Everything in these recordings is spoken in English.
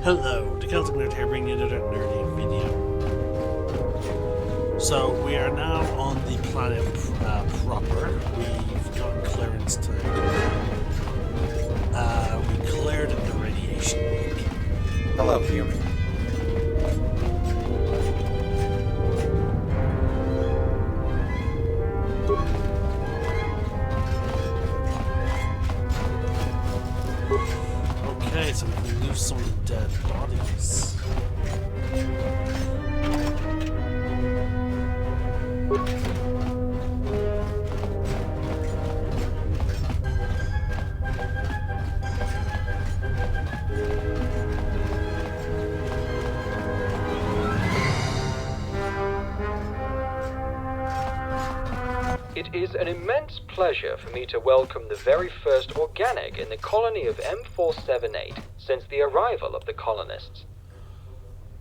Hello, the Celtic Nerd here, bringing you another nerdy video. So, we are now on the planet proper. We've gotten clearance to... we cleared the radiation leak. Hello, human. Okay, so we can lose some of the dead bodies. It is an immense pleasure for me to welcome the very first organic in the colony of M478 since the arrival of the colonists.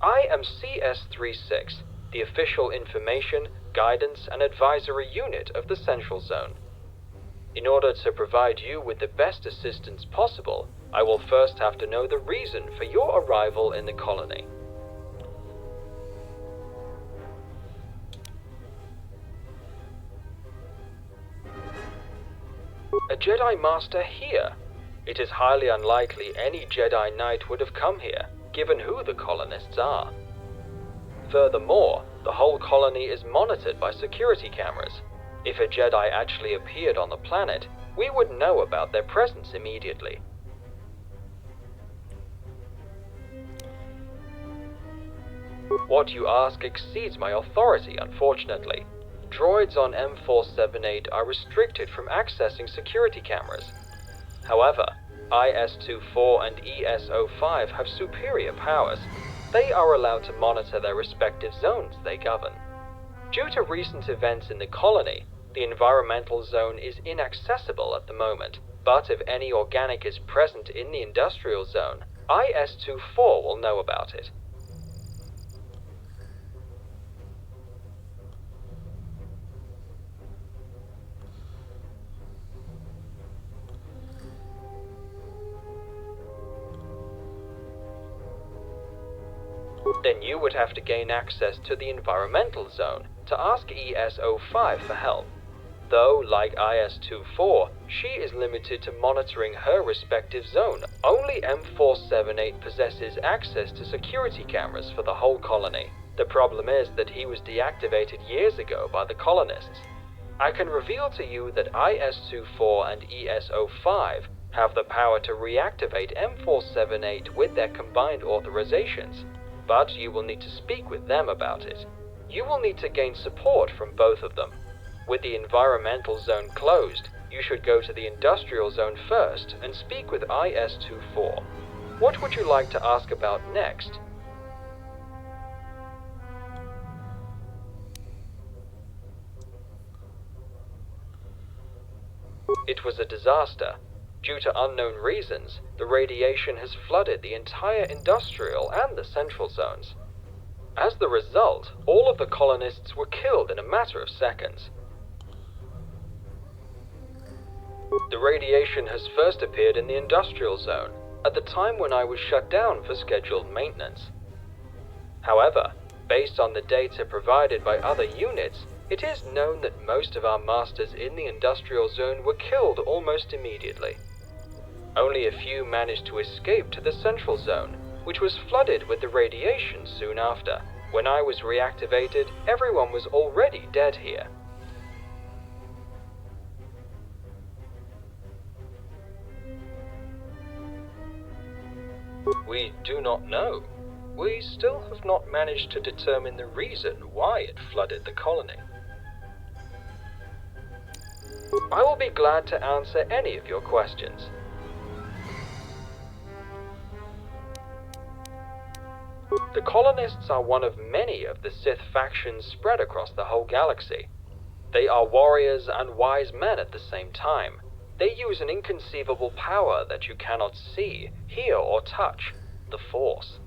I am CS36, the official information, guidance, and advisory unit of the Central Zone. In order to provide you with the best assistance possible, I will first have to know the reason for your arrival in the colony. A Jedi Master here? It is highly unlikely any Jedi Knight would have come here, given who the colonists are. Furthermore, the whole colony is monitored by security cameras. If a Jedi actually appeared on the planet, we would know about their presence immediately. What you ask exceeds my authority, unfortunately. Droids on M478 are restricted from accessing security cameras. However, IS-24 and ES-05 have superior powers. They are allowed to monitor their respective zones they govern. Due to recent events in the colony, the environmental zone is inaccessible at the moment, but if any organic is present in the industrial zone, IS-24 will know about it. Then you would have to gain access to the environmental zone to ask ES-05 for help. Though, like IS-24, she is limited to monitoring her respective zone. Only M478 possesses access to security cameras for the whole colony. The problem is that he was deactivated years ago by the colonists. I can reveal to you that IS-24 and ES-05 have the power to reactivate M478 with their combined authorizations. But you will need to speak with them about it. You will need to gain support from both of them. With the environmental zone closed, you should go to the industrial zone first and speak with IS-24. What would you like to ask about next? It was a disaster. Due to unknown reasons, the radiation has flooded the entire industrial and the central zones. As the result, all of the colonists were killed in a matter of seconds. The radiation has first appeared in the industrial zone, at the time when I was shut down for scheduled maintenance. However, based on the data provided by other units, it is known that most of our masters in the industrial zone were killed almost immediately. Only a few managed to escape to the central zone, which was flooded with the radiation soon after. When I was reactivated, everyone was already dead here. We do not know. We still have not managed to determine the reason why it flooded the colony. I will be glad to answer any of your questions. The colonists are one of many of the Sith factions spread across the whole galaxy. They are warriors and wise men at the same time. They use an inconceivable power that you cannot see, hear, or touch, the Force.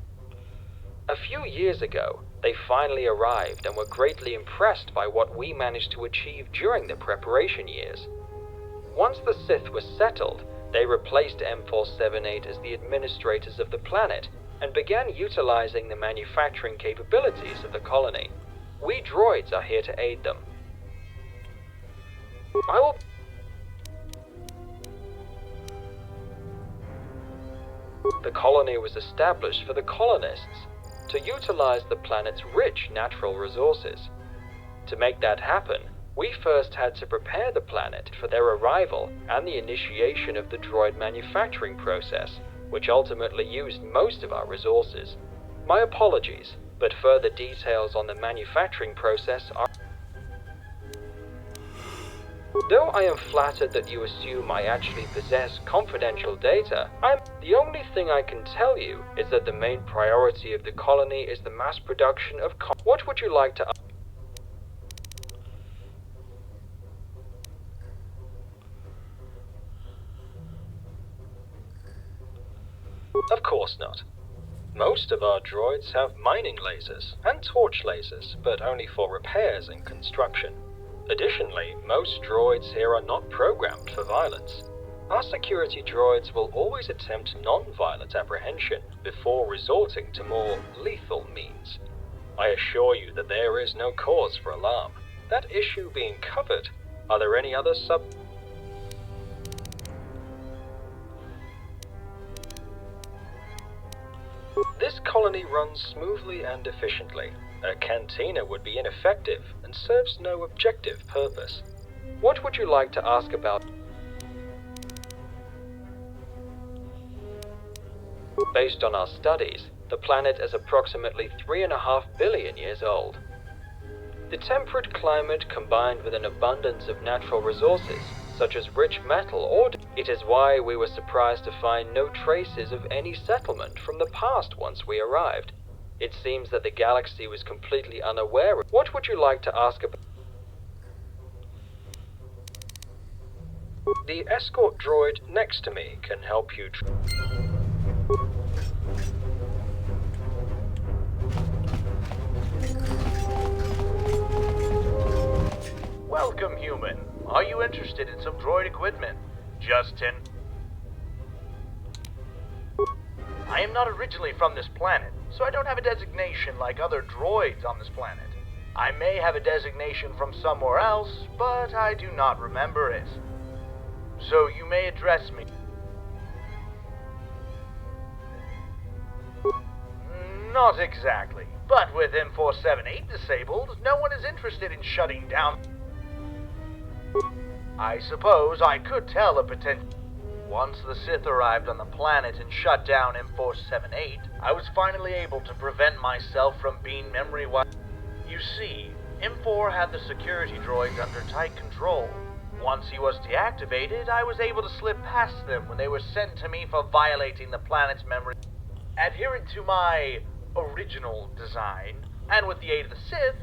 A few years ago, they finally arrived and were greatly impressed by what we managed to achieve during the preparation years. Once the Sith was settled, they replaced M478 as the administrators of the planet, and began utilizing the manufacturing capabilities of the colony. We droids are here to aid them. The colony was established for the colonists to utilize the planet's rich natural resources. To make that happen, we first had to prepare the planet for their arrival and the initiation of the droid manufacturing process, which ultimately used most of our resources. My apologies, but further details on the manufacturing process are... Though I am flattered that you assume I actually possess confidential data, the only thing I can tell you is that the main priority of the colony is the mass production of What would you like to... Of course not. Most of our droids have mining lasers and torch lasers, but only for repairs and construction. Additionally, most droids here are not programmed for violence. Our security droids will always attempt non-violent apprehension before resorting to more lethal means. I assure you that there is no cause for alarm. That issue being covered, are there any other This colony runs smoothly and efficiently. A cantina would be ineffective and serves no objective purpose. What would you like to ask about? Based on our studies, the planet is approximately 3.5 billion years old. The temperate climate combined with an abundance of natural resources, such as rich metal or... It is why we were surprised to find no traces of any settlement from the past once we arrived. It seems that the galaxy was completely unaware of... What would you like to ask about? The escort droid next to me can help you... Welcome, human. Are you interested in some droid equipment? Justin. I am not originally from this planet, so I don't have a designation like other droids on this planet. I may have a designation from somewhere else, but I do not remember it. So you may address me. Not exactly, but with M478 disabled, no one is interested in shutting down. I suppose I could tell a potential... Once the Sith arrived on the planet and shut down M478, I was finally able to prevent myself from being memory wiped. You see, M4 had the security droids under tight control. Once he was deactivated, I was able to slip past them when they were sent to me for violating the planet's memory. Adherent to my original design, and with the aid of the Sith,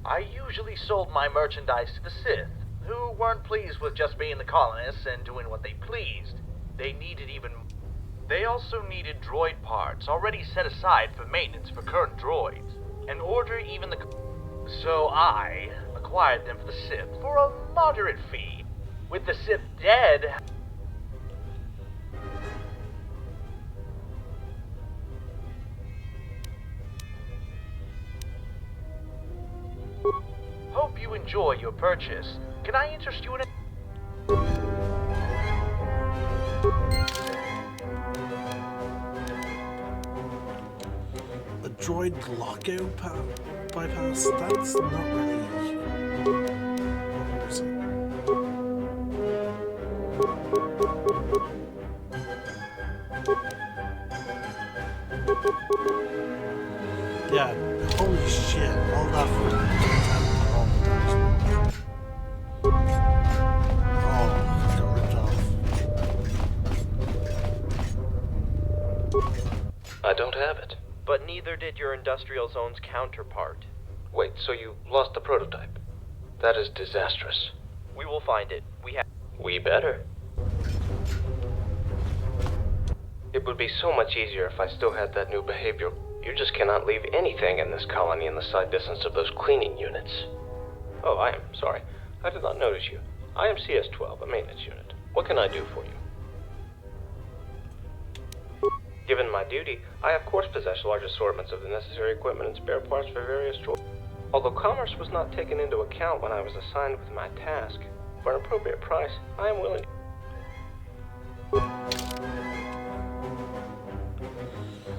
I usually sold my merchandise to the Sith, who weren't pleased with just being the colonists and doing what they pleased. They also needed droid parts already set aside for maintenance for current droids, and order even the... So I acquired them for the Sith for a moderate fee. With the Sith dead... Hope you enjoy your purchase. Can I interest you in it? A droid lockout bypass? That's not really... What is it? Yeah, holy shit, all that for... I don't have it. But neither did your industrial zone's counterpart. Wait, so you lost the prototype? That is disastrous. We will find it. We better. It would be so much easier if I still had that new behavior. You just cannot leave anything in this colony in the sight distance of those cleaning units. Oh, I am sorry. I did not notice you. I am CS-12, a maintenance unit. What can I do for you? Given my duty, I of course possess large assortments of the necessary equipment and spare parts for various droids. Although commerce was not taken into account when I was assigned with my task, for an appropriate price, I am willing.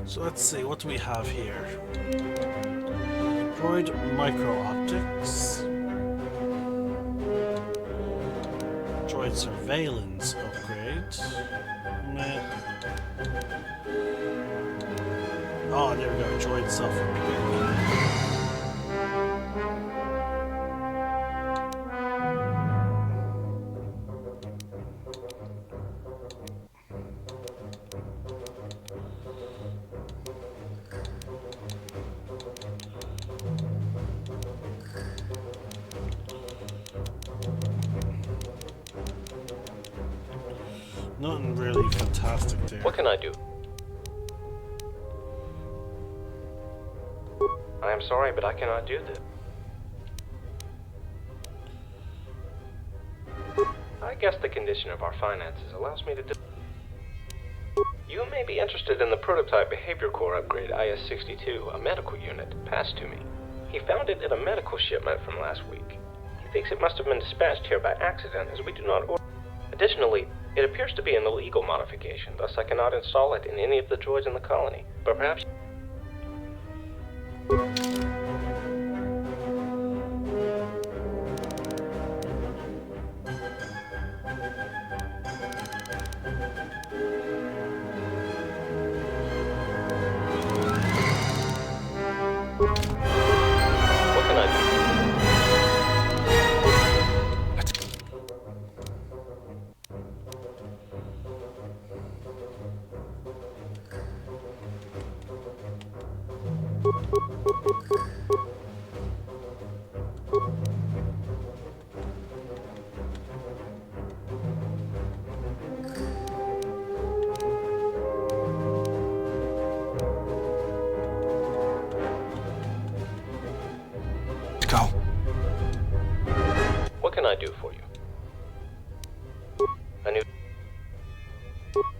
So let's see, what do we have here? Droid micro-optics. Droid surveillance upgrade. Meh. Oh, there we go, droid self-repair. Nothing really fantastic there. What can I do? I am sorry, but I cannot do this. I guess the condition of our finances allows me to do. You may be interested in the prototype behavior core upgrade IS-62, a medical unit, passed to me. He found it in a medical shipment from last week. He thinks it must have been dispatched here by accident, as we do not order. Additionally, it appears to be an illegal modification, thus I cannot install it in any of the droids in the colony. But perhaps... What can I do? Go. What can I do for you? A new...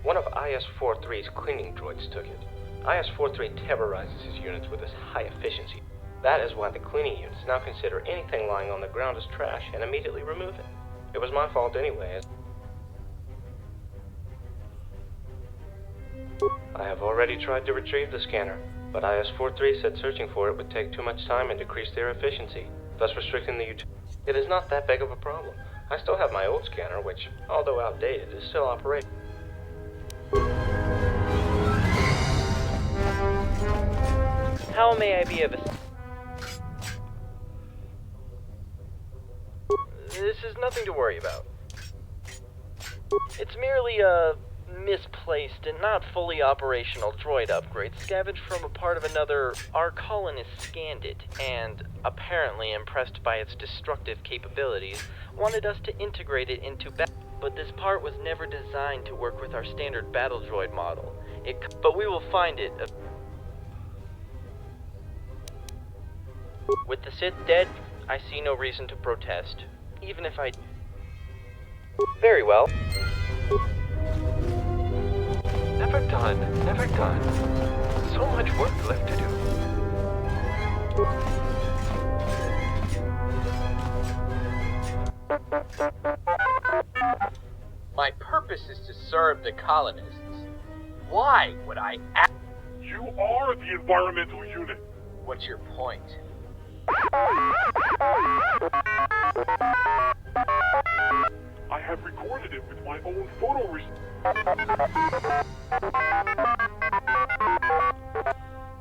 One of IS-43's cleaning droids took it. IS-43 terrorizes his units with his high efficiency. That is why the cleaning units now consider anything lying on the ground as trash and immediately remove it. It was my fault anyway. I have already tried to retrieve the scanner, but IS-43 said searching for it would take too much time and decrease their efficiency, thus restricting the utility. It is not that big of a problem. I still have my old scanner, which, although outdated, is still operating. How may I be of assistance? This is nothing to worry about. It's merely a misplaced and not fully operational droid upgrade scavenged from a part of another. Our colonists scanned it, and, apparently impressed by its destructive capabilities, wanted us to integrate it into but this part was never designed to work with our standard battle droid model. But we will find it. With the Sith dead, I see no reason to protest, even if I... Very well. Never done, never done. So much work left to do. My purpose is to serve the colonists. Why would I act? You are the environmental unit. What's your point? I have recorded it with my own photo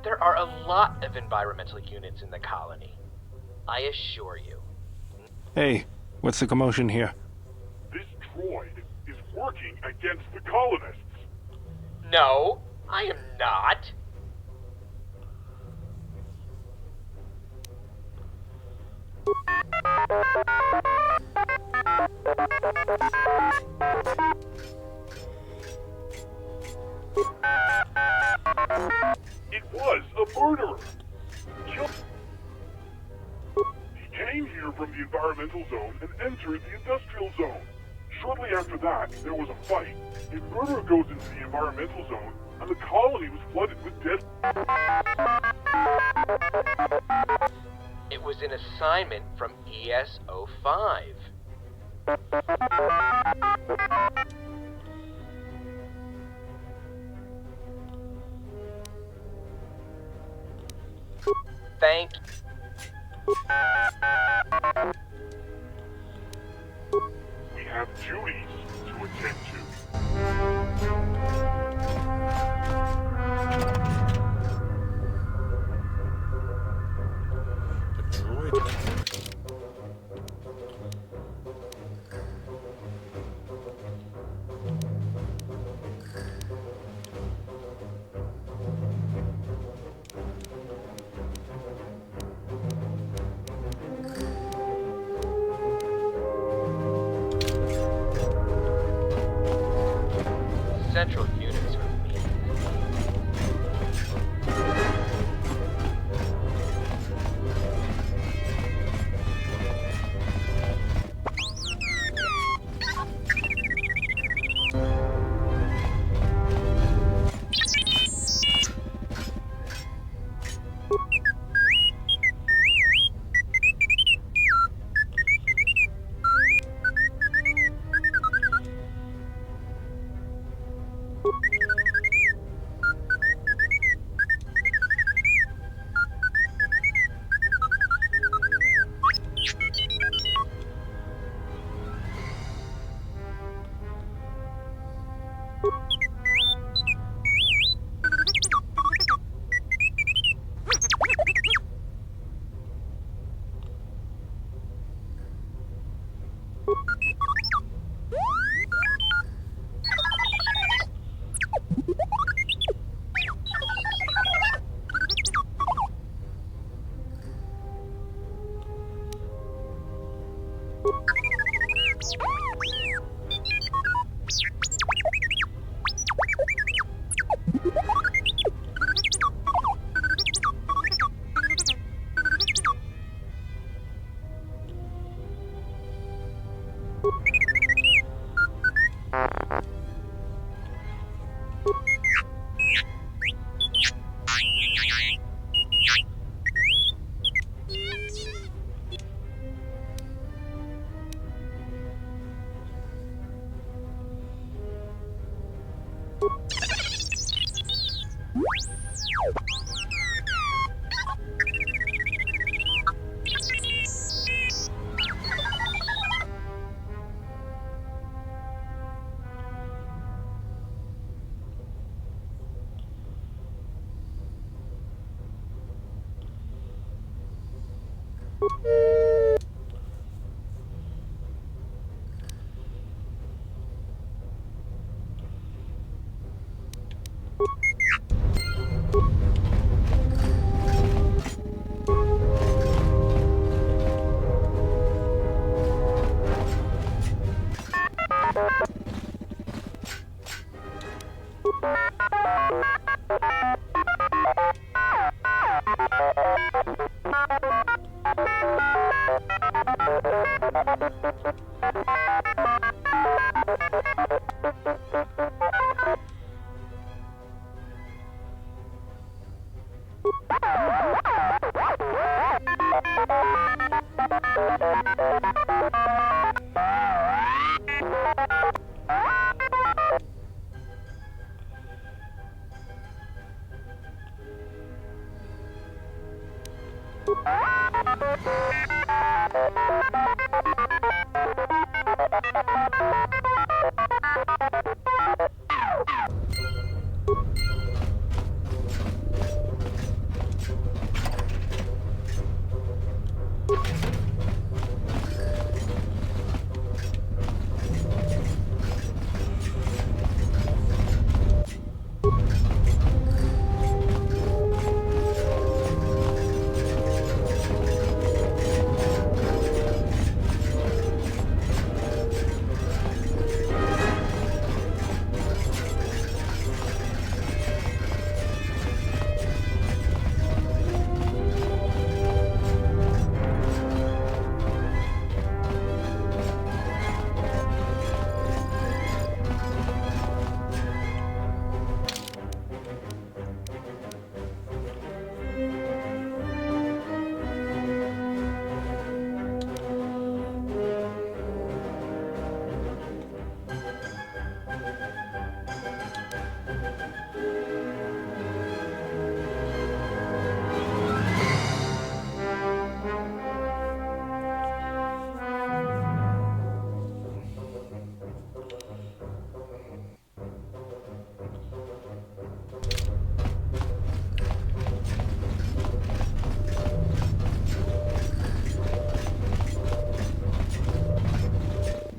There are a lot of environmental units in the colony. I assure you. Hey, what's the commotion here? This droid is working against the colonists. No, I am not. It was a murderer. He came here from the environmental zone and entered the industrial zone. Shortly after that, there was a fight. A murderer goes into the environmental zone, and the colony was flooded with dead. It was an assignment from ES-05. Thank you. We have duties to attend to. A droid. Central units are mean.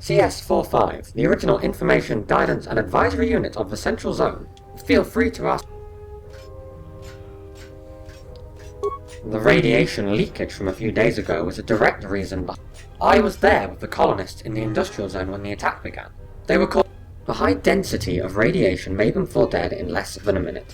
CS-45, the original Information, Guidance and Advisory Unit of the Central Zone. Feel free to ask. The radiation leakage from a few days ago was a direct reason behind. I was there with the colonists in the industrial zone when the attack began. They were called. The high density of radiation made them fall dead in less than a minute.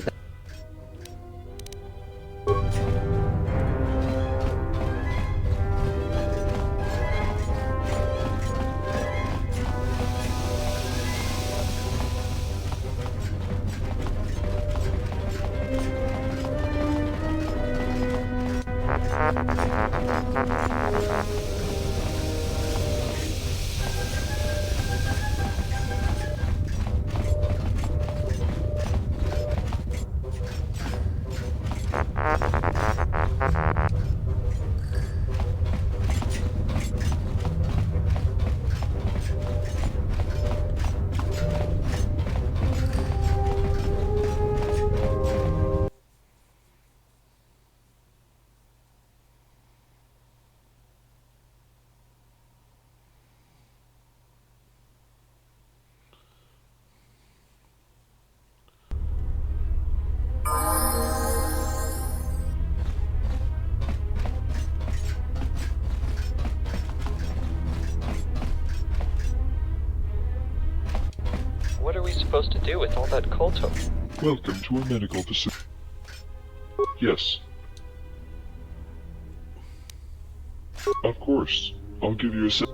What are we supposed to do with all that KOTOR? Welcome to a medical facility. Yes. Of course. I'll give you a sec.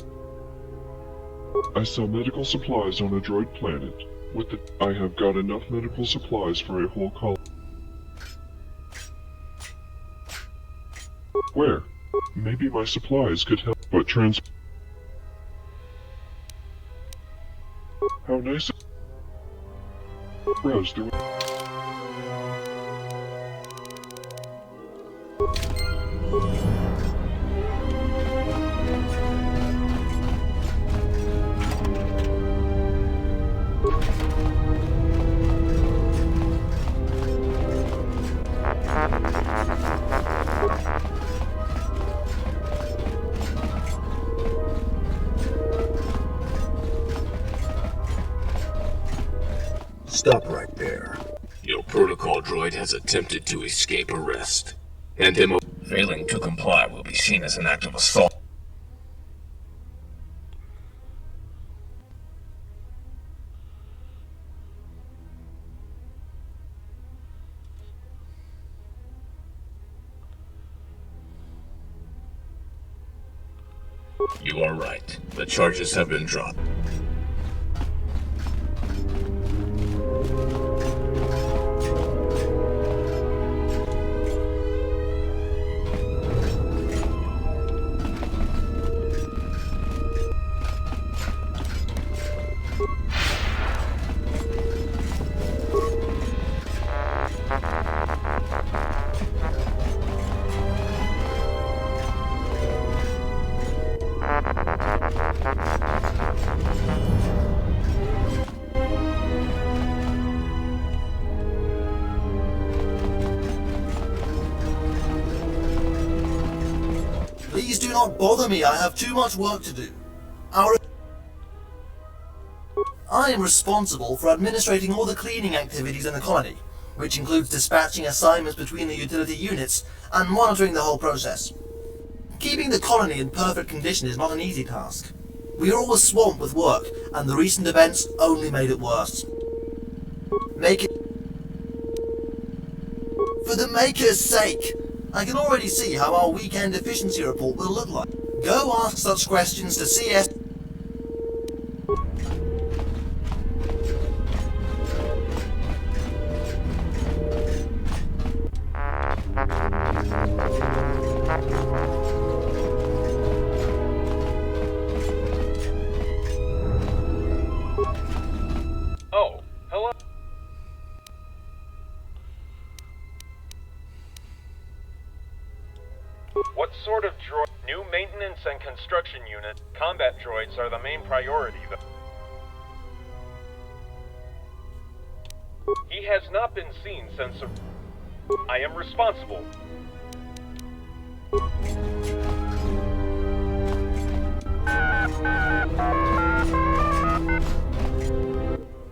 I sell medical supplies on a droid planet. I have got enough medical supplies for a whole colony. Where? Maybe my supplies could help, but How nice. Browse through. Stop right there. Your protocol droid has attempted to escape arrest. Hand him over. Failing to comply will be seen as an act of assault. You are right. The charges have been dropped. Please do not bother me, I have too much work to do. I am responsible for administrating all the cleaning activities in the colony, which includes dispatching assignments between the utility units and monitoring the whole process. Keeping the colony in perfect condition is not an easy task. We are always swamped with work, and the recent events only made it worse. For the Maker's sake! I can already see how our weekend efficiency report will look like. Go ask such questions to CS... Oh, hello? What sort of droid? New maintenance and construction unit. Combat droids are the main priority, though. He has not been seen since... I am responsible.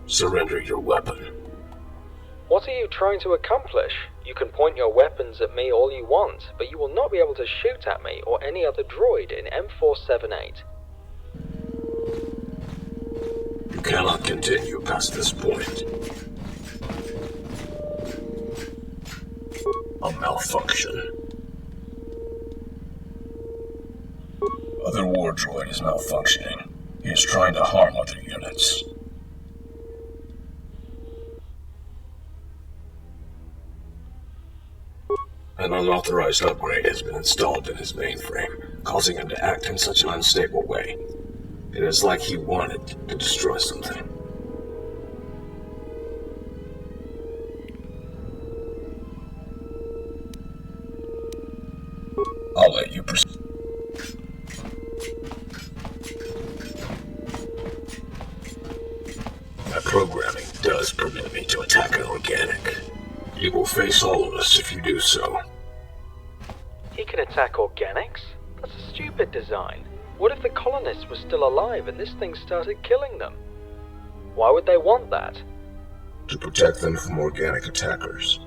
Surrender your weapon. What are you trying to accomplish? You can point your weapons at me all you want, but you will not be able to shoot at me or any other droid in M478. You cannot continue past this point. A malfunction. Other war droid is malfunctioning. He is trying to harm other units. An unauthorized upgrade has been installed in his mainframe, causing him to act in such an unstable way. It is like he wanted to destroy something. I'll let you proceed. My programming does permit me to attack an organic. You will face all of us if you do so. He can attack organics? That's a stupid design. What if the colonists were still alive and this thing started killing them? Why would they want that? To protect them from organic attackers.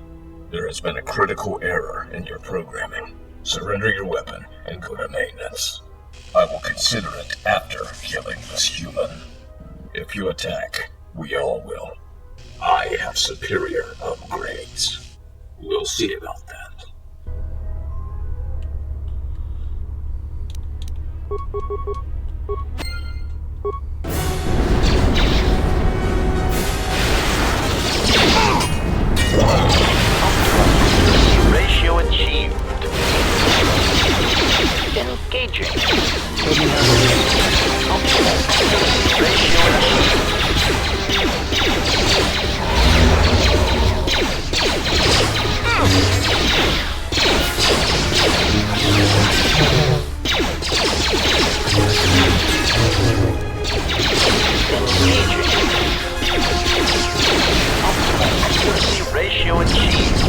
There has been a critical error in your programming. Surrender your weapon and go to maintenance. I will consider it after killing this human. If you attack, we all will. I have superior upgrades. We'll see about that. Ratio achieved. Engaging. Ratio achieved. Accuracy ratio achieved.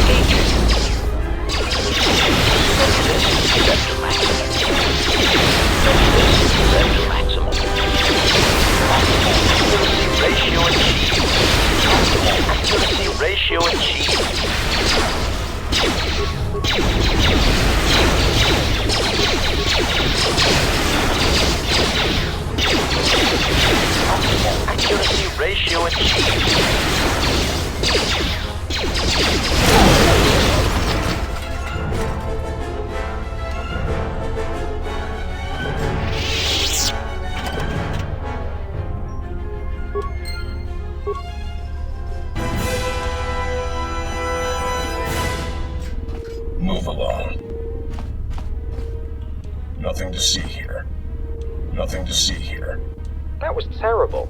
Engaging. Set to maximum. Set to maximum. Accuracy ratio achieved. Accuracy ratio achieved. Accuracy ratio achieved. Move along. Nothing to see here. Nothing to see here. That was terrible.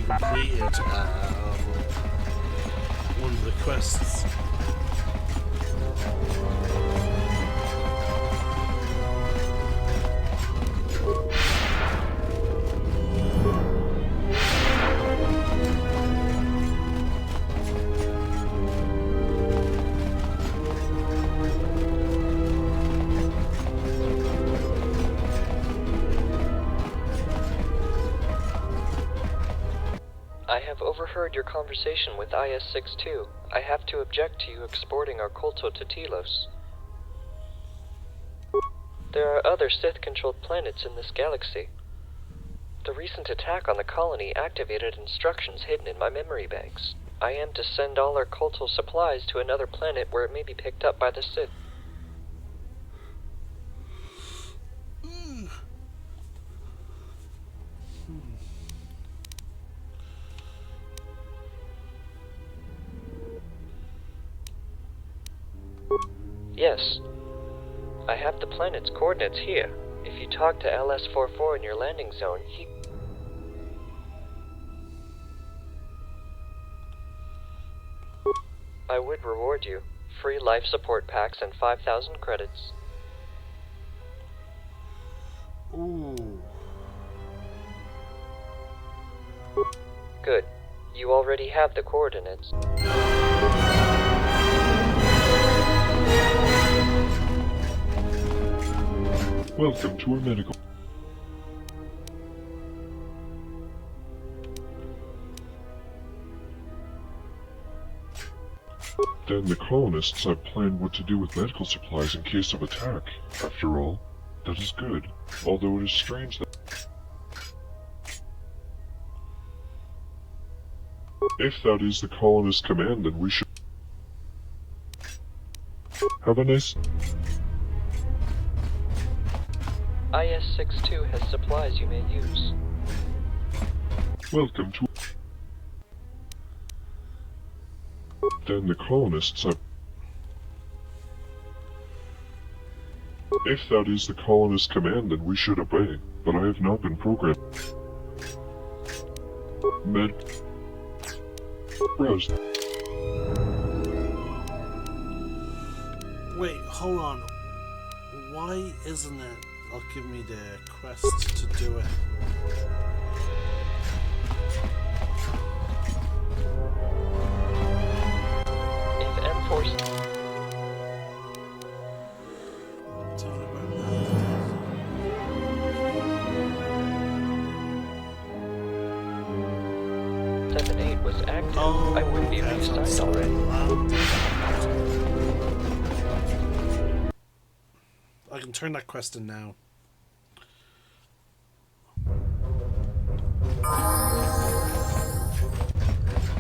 completed one of the quests. I have overheard your conversation with IS-62. I have to object to you exporting our KOTOR to Telos. There are other Sith-controlled planets in this galaxy. The recent attack on the colony activated instructions hidden in my memory banks. I am to send all our KOTOR supplies to another planet where it may be picked up by the Sith. Yes. I have the planet's coordinates here. If you talk to LS-44 in your landing zone, he... I would reward you. Free life support packs and 5,000 credits. Ooh. Good. You already have the coordinates. Welcome to our medical. Then the colonists have planned what to do with medical supplies in case of attack. After all, that is good, although it is strange that... If that is the colonist command, then we should... Have a nice... IS-62 has supplies you may use. Welcome to... Then the colonists have... If that is the colonist command, then we should obey, but I have not been programmed. Med... Browse. Wait, hold on. Why isn't it? I'll give me the quest to do it. If M4... Talk about that. 7-8 was active, Oh, I would be okay, reassigned so already. I can turn that quest in now.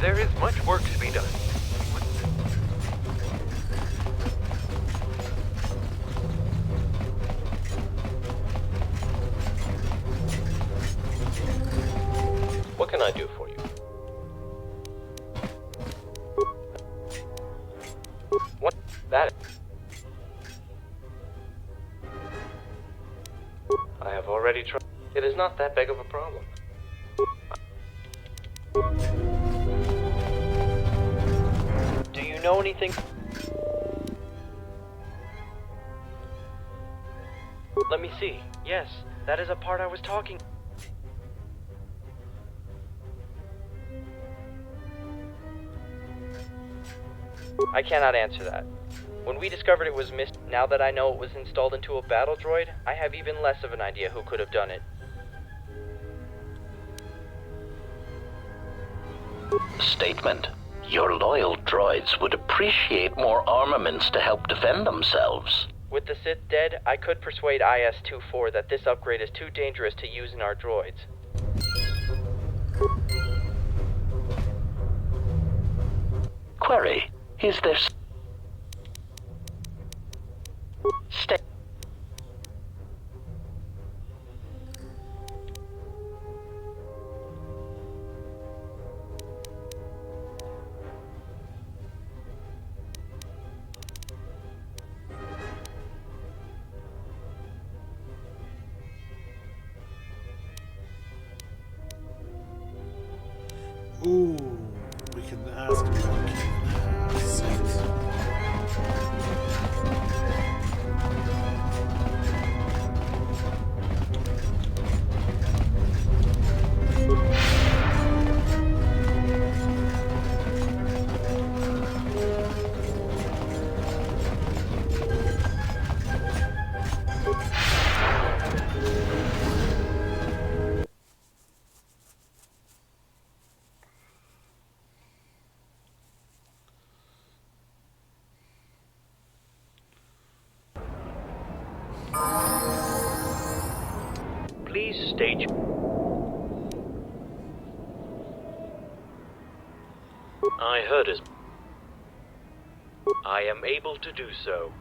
There is much work to be done. What can I do for you? What? That. I have already tried. It is not that big of a problem. Do you know anything? Let me see. Yes, that is a part I was talking. I cannot answer that. When we discovered it was missed, now that I know it was installed into a battle droid, I have even less of an idea who could have done it. Statement. Your loyal droids would appreciate more armaments to help defend themselves. With the Sith dead, I could persuade IS-24 that this upgrade is too dangerous to use in our droids. Query. Is there... Stay... Ooh, we can ask about Please state. I heard as. I am able to do so.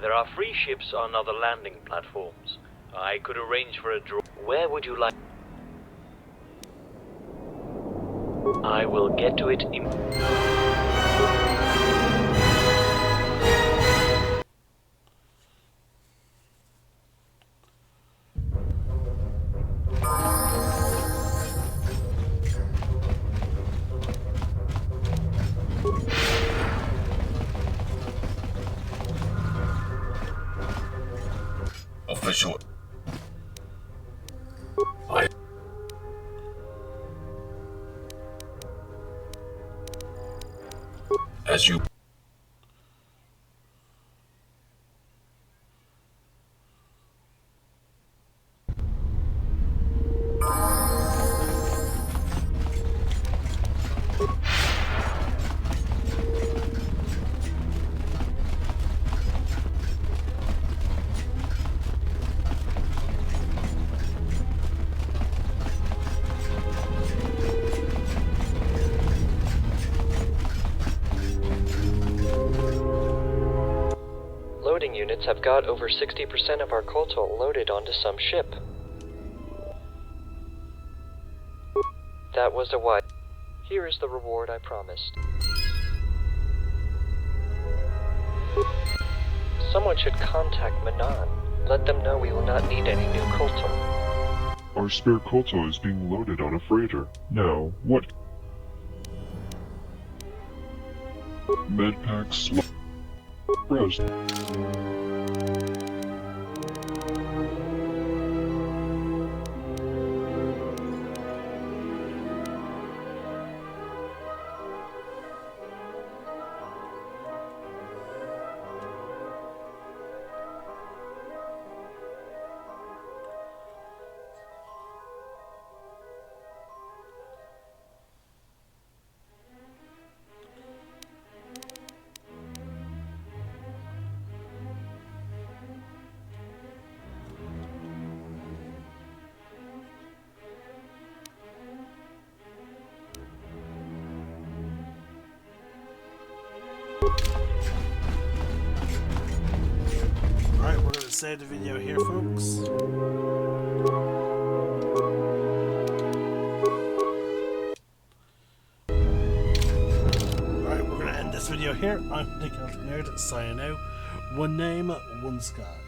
There are free ships on other landing platforms. I could arrange for a draw. Where would you like? I will get to it in. Official. As you. Loading units have got over 60% of our KOTOR loaded onto some ship. That was a wide. Here is the reward I promised. Someone should contact Manan. Let them know we will not need any new KOTOR. Our spare KOTOR is being loaded on a freighter. Now, what? Medpacks. Browse. Alright, we're going to save the video here, folks. Alright, we're going to end this video here. I'm Nick Nerd, signing out. One name, one sky.